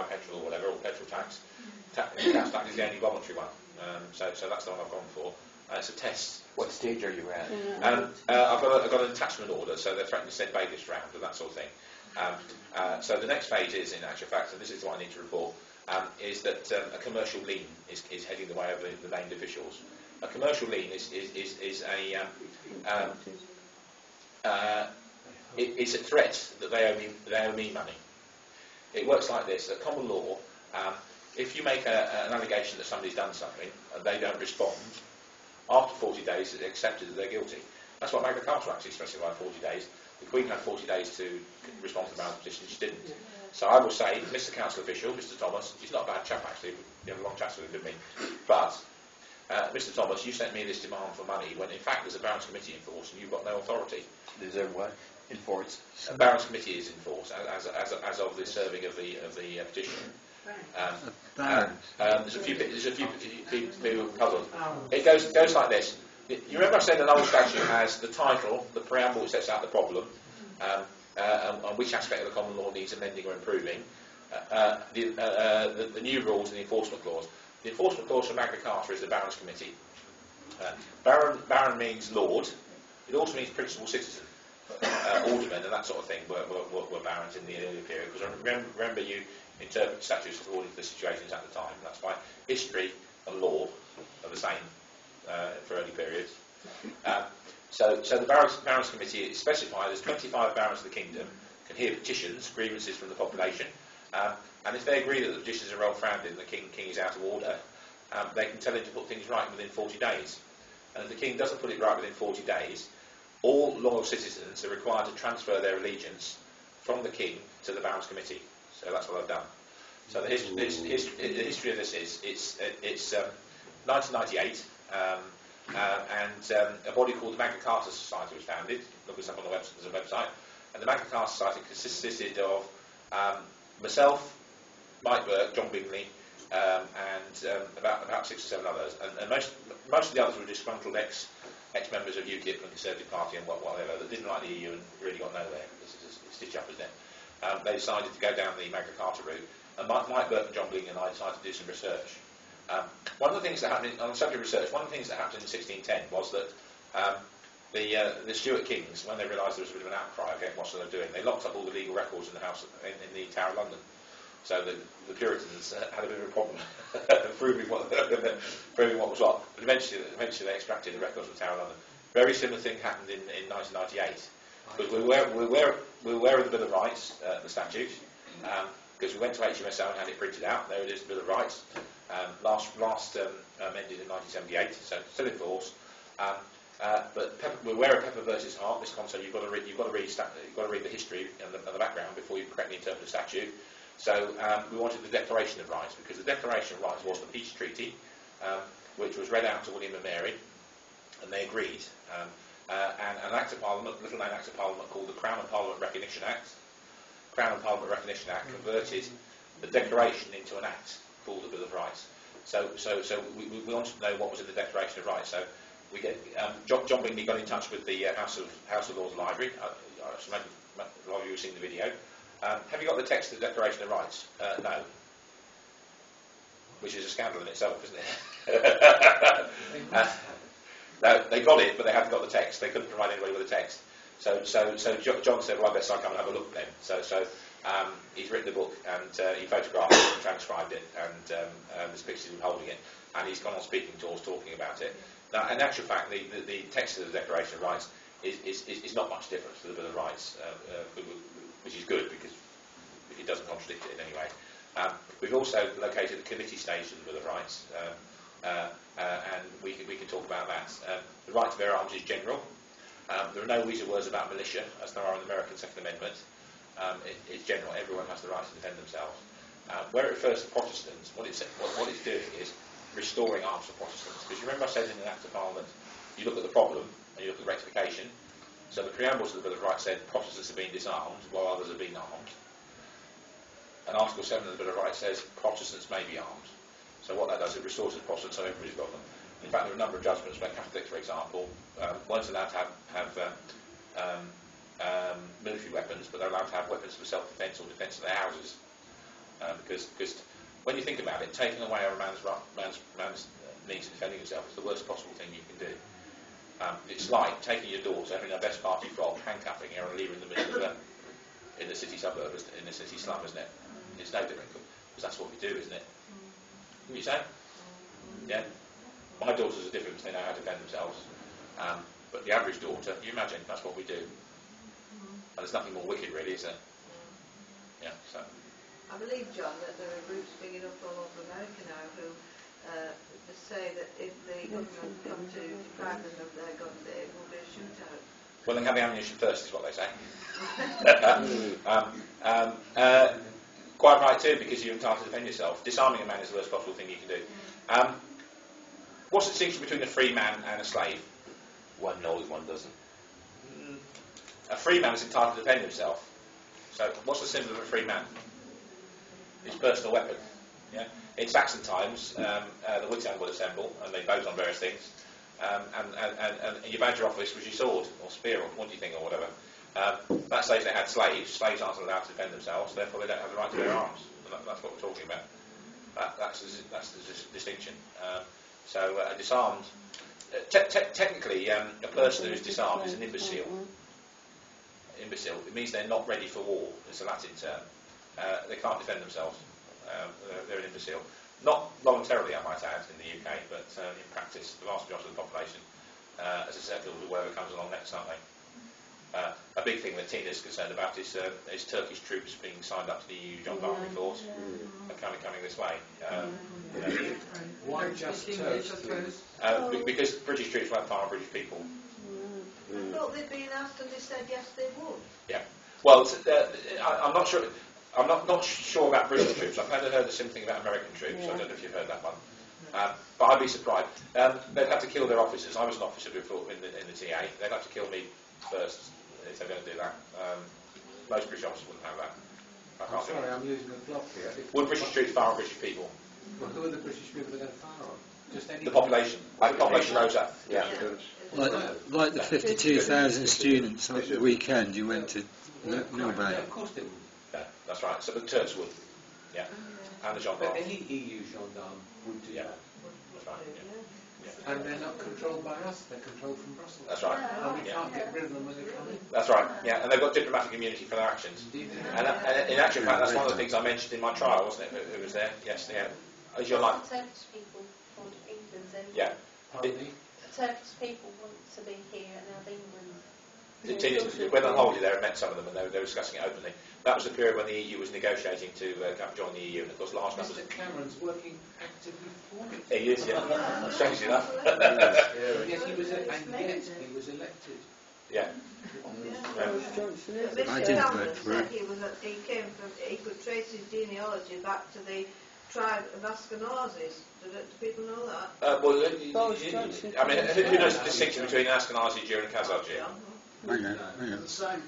petrol or whatever, or petrol tax. Gas tax is the only voluntary one. So that's the one I've gone for. It's a test. What stage are you at? I've got an attachment order, so they're threatening to send bailiffs round and that sort of thing. So the next phase is, in actual fact, and this is what I need to report, is that a commercial lien is heading the way of the named officials. A commercial lien is it's a threat that they owe me money. It works like this: at common law, if you make an allegation that somebody's done something and they don't respond, after 40 days it's accepted that they're guilty. That's what Magna Carta actually specified, 40 days. The Queen had 40 days to respond to the Baron's petition, she didn't. So I will say, Mr. Council Official, Mr. Thomas, he's not a bad chap actually, you have a long chat with him, didn't we? But, Mr. Thomas, you sent me this demand for money when in fact there's a Baron's Committee in force and you've got no authority. Is there what? In force? A Baron's Committee is in force as of the serving of the petition. There's a few people puzzled. It goes like this. You remember I said an old statute has the title, the preamble which sets out the problem, and which aspect of the common law needs amending or improving, the new rules and the enforcement clause. The enforcement clause for Magna Carta is the Baron's Committee. Baron means lord. It also means principal citizen. Aldermen and that sort of thing were barons in the earlier period, because remember you interpret statutes according to the situations at the time. That's why history and law are the same for early periods. So the Barons Committee is specified as 25 barons of the kingdom can hear petitions, grievances from the population, and if they agree that the petitions are well-founded and the king is out of order, they can tell him to put things right within 40 days. And if the king doesn't put it right within 40 days, all loyal citizens are required to transfer their allegiance from the king to the Barons Committee. So that's what I've done. So the history of this is it's 1998, and a body called the Magna Carta Society was founded. Look us up on the website. And the Magna Carta Society consisted of myself, Mike Burke, John Bingley, and about 6 or 7 others. And most of the others were disgruntled ex-members of UKIP and Conservative Party and whatever that didn't like the EU and really got nowhere. This is a stitch up, isn't it? They decided to go down the Magna Carta route, and Mike Burke and John Bingley and I decided to do some research. One of the things that happened on the subject of research, one of the things that happened in 1610 was that the Stuart kings, when they realised there was a bit of an outcry against what they were doing, they locked up all the legal records in the house in the Tower of London. So the Puritans had a bit of a problem proving what was what. But eventually they extracted the records from the Tower of London. Very similar thing happened in 1998. But we're aware of the Bill of Rights, the statute, because we went to HMSO and had it printed out. There it is, the Bill of Rights. Last amended in 1978, so still in force. But we're aware of Pepper versus Hart. This concept you've got to read the history and the background before you correctly interpret the statute. So we wanted the Declaration of Rights, because the Declaration of Rights was the peace treaty, which was read out to William and Mary, and they agreed. And an Act of Parliament, little known Act of Parliament called the Crown and Parliament Recognition Act. Crown and Parliament Recognition Act converted the Declaration into an Act called the Bill of Rights. So we wanted to know what was in the Declaration of Rights. So we get John Bingley got in touch with the House of Lords Library. A lot of you have seen the video. Have you got the text of the Declaration of Rights? No. Which is a scandal in itself, isn't it? No, they got it, but they hadn't got the text. They couldn't provide anybody with the text. So John said, well, I best I come and have a look then. So he's written the book, and he photographed it and transcribed it, and there's pictures of him holding it, and he's gone on speaking tours talking about it. Now, in actual fact, the text of the Declaration of Rights is not much different to the Bill of Rights, which is good because it doesn't contradict it in any way. We've also located the committee stage of the Bill of Rights, and we can talk about that. The right to bear arms is general. There are no weasel words about militia, as there are in the American Second Amendment. It's general. Everyone has the right to defend themselves. Where it refers to Protestants, what it's doing is restoring arms for Protestants. Because you remember I said in the Act of Parliament, you look at the problem and you look at the rectification. So the preamble to the Bill of Rights said Protestants have been disarmed while others have been armed. And Article 7 of the Bill of Rights says Protestants may be armed. So what that does, it restores the Protestants so everybody's got them. In fact, there are a number of judgments where Catholics, for example, weren't allowed to have military weapons, but they're allowed to have weapons for self-defence or defence of their houses. because when you think about it, taking away a man's means of defending himself is the worst possible thing you can do. It's like taking your daughter, having her best party frock, handcuffing her and leaving her in the middle of in the city suburb, in the city slum, isn't it? It's no different, because that's what we do, isn't it? Can you say? Yeah. My daughters are different, they know how to defend themselves. But the average daughter, you imagine, that's what we do. And there's nothing more wicked, really, is there? Yeah. So. I believe, John, that there are groups springing up all over America now who say that if the government come to deprive them of their guns, there will be a shootout. Well, they can have the ammunition first, is what they say. Quite right too, because you're entitled to defend yourself. Disarming a man is the worst possible thing you can do. What's the distinction between a free man and a slave? One knows, one doesn't. A free man is entitled to defend himself. So, what's the symbol of a free man? His personal weapon. Yeah. In Saxon times, the Witan would assemble, and they vote on various things. And your badge of office was your sword or spear or pointy thing or whatever. That says they had slaves. Slaves aren't allowed to defend themselves, therefore they don't have the right to bear arms. And that's what we're talking about. That's the distinction. So a disarmed, technically, a person who is disarmed is an imbecile. Imbecile. It means they're not ready for war. It's a Latin term. They can't defend themselves. They're an imbecile. Not voluntarily, I might add, in the UK, but in practice, the vast majority of the population, as I said, will do whatever comes along next, aren't they? A big thing that Tina's concerned about is Turkish troops being signed up to the EU Gendarmerie Force, coming this way. Why just Turks? Because British troops won't fire on British people. I thought they'd been asked and they said yes they would. Yeah. Well, I'm not sure. I'm not sure about British troops. I've heard the same thing about American troops. I don't know if you've heard that one. But I'd be surprised. They'd have to kill their officers. I was an officer before in the TA. They'd have to kill me first if they're going to do that. Most British officers wouldn't have that. I'm sorry, I'm losing the plot here. Would British troops fire on British people? Well, who are the British people they're going to fire on? Just any. The population. The population rose up. Yeah. Like the 52,000 students on the weekend you went to know about. Yeah, of course they would. Yeah, that's right. So the Turks would. Yeah. And the gendarmes. But any EU gendarme would do that. That's right. Yeah. And they're not controlled by us, they're controlled from Brussels. That's right. And we can't get rid of them when they come in. That's right. Yeah, and they've got diplomatic immunity for their actions. Indeed. And in actual fact, that's one of the things I mentioned in my trial, wasn't it? Who was there? Yes, yeah. Is your life? Turkish people want England. Yeah. Pardon me? Turkish people want to be here and now England. We went on holiday there and met some of them, and they were discussing it openly. That was the period when the EU was negotiating to join the EU, and of course large numbers. Mr. Cameron's working actively for it. He is, yeah. Strangely enough. Yet he was elected. Yeah. Mr. Cameron said he could trace his genealogy back to the tribe of Ashkenazis. Do people know that? Well, I mean, who knows the distinction between an Ashkenazi Jew and a Khazar Jew? Hang on. The same.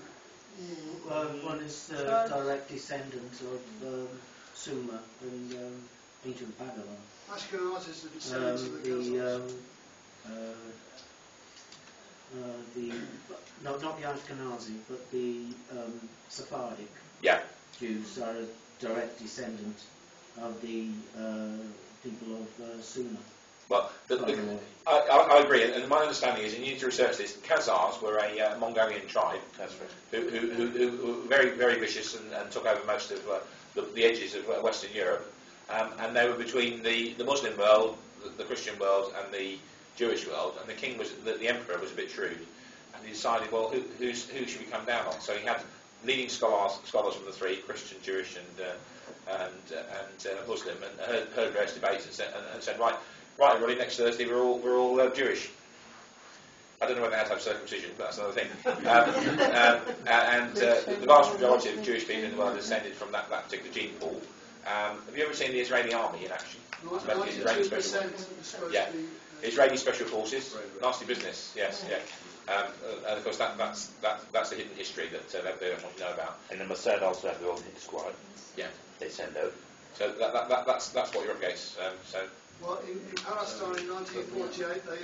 One is direct descendant of Sumer and ancient Babylon. Ashkenazis are descendants of the Khazars. Not the Ashkenazi, but the Sephardic Jews are a direct descendant of the people of Sumer. Well, I agree, and my understanding is, and you need to research this, the Khazars were a Mongolian tribe who were very, very vicious and took over most of the edges of Western Europe, and they were between the Muslim world, the Christian world, and the Jewish world, and the king the emperor was a bit shrewd, and he decided, well, who should we come down on? So he had leading scholars from the three, Christian, Jewish, and Muslim, and heard various debates and said, right, everybody, next Thursday we're all Jewish. I don't know whether they had to have circumcision, but that's another thing. The vast majority of Jewish people in the world are descended from that particular gene pool. Have you ever seen the Israeli army in action? Israeli special Israeli special forces. Nasty business. Yes, yeah. And of course that's a hidden history that they don't want to know about. And the Mossad also have their own hit squad. Yeah. They send out. So that's what you're up against. Well, in Palestine in 1948, they